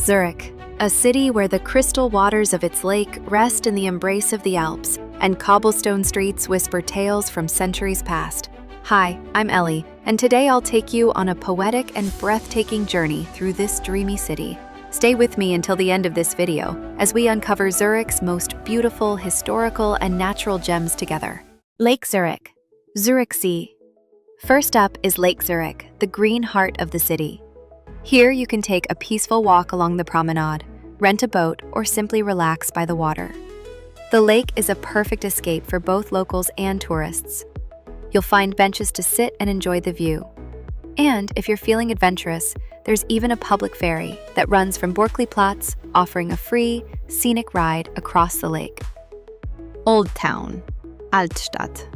Zurich, a city where the crystal waters of its lake rest in the embrace of the Alps, and cobblestone streets whisper tales from centuries past. Hi, I'm Ellie, and today I'll take you on a poetic and breathtaking journey through this dreamy city. Stay with me until the end of this video as we uncover Zurich's most beautiful historical and natural gems together. Lake Zurich, Zürich'See. First up is Lake Zurich, the green heart of the city. Here you can take a peaceful walk along the promenade, rent a boat, or simply relax by the water. The lake is a perfect escape for both locals and tourists. You'll find benches to sit and enjoy the view. And if you're feeling adventurous, there's even a public ferry that runs from Borkli-Platz, offering a free, scenic ride across the lake. Old Town, Altstadt.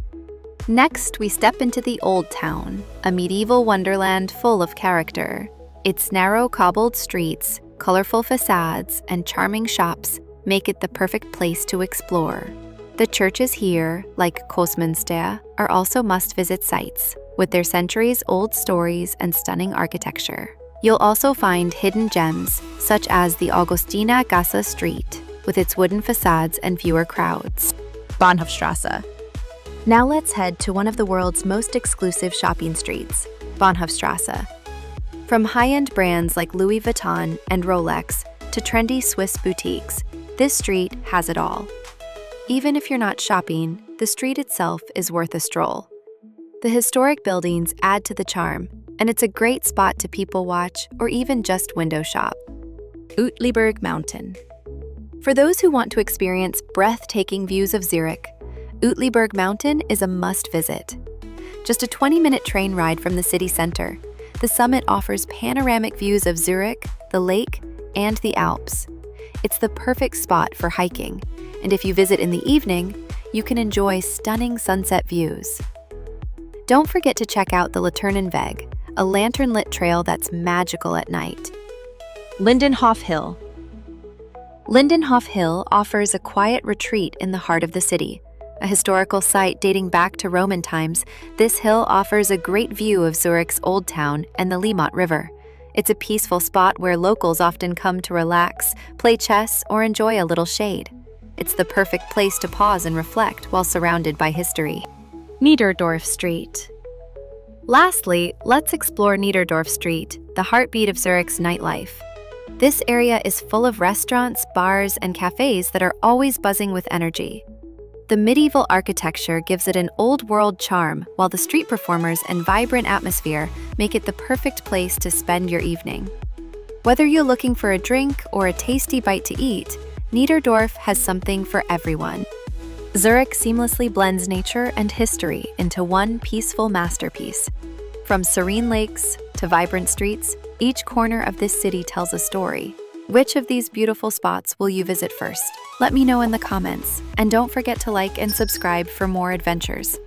Next, we step into the Old Town, a medieval wonderland full of character. Its narrow cobbled streets, colorful facades, and charming shops make it the perfect place to explore. The churches here, like Kosminster, are also must-visit sites, with their centuries-old stories and stunning architecture. You'll also find hidden gems, such as the Augustinergasse Street, with its wooden facades and fewer crowds. Bahnhofstrasse. Now let's head to one of the world's most exclusive shopping streets, Bahnhofstrasse. From high-end brands like Louis Vuitton and Rolex to trendy Swiss boutiques, this street has it all. Even if you're not shopping, the street itself is worth a stroll. The historic buildings add to the charm, and it's a great spot to people watch or even just window shop. Uetliberg Mountain. For those who want to experience breathtaking views of Zurich, Uetliberg Mountain is a must-visit. Just a 20-minute train ride from the city center, the summit offers panoramic views of Zurich, the lake, and the Alps. It's the perfect spot for hiking, and if you visit in the evening, you can enjoy stunning sunset views. Don't forget to check out the Laternenweg, a lantern-lit trail that's magical at night. Lindenhof Hill. Lindenhof Hill offers a quiet retreat in the heart of the city. A historical site dating back to Roman times, this hill offers a great view of Zurich's Old Town and the Limmat River. It's a peaceful spot where locals often come to relax, play chess, or enjoy a little shade. It's the perfect place to pause and reflect while surrounded by history. Niederdorf Street. Lastly, let's explore Niederdorf Street, the heartbeat of Zurich's nightlife. This area is full of restaurants, bars, and cafes that are always buzzing with energy. The medieval architecture gives it an old-world charm, while the street performers and vibrant atmosphere make it the perfect place to spend your evening. Whether you're looking for a drink or a tasty bite to eat, Niederdorf has something for everyone. Zurich seamlessly blends nature and history into one peaceful masterpiece. From serene lakes to vibrant streets, each corner of this city tells a story. Which of these beautiful spots will you visit first? Let me know in the comments, and don't forget to like and subscribe for more adventures.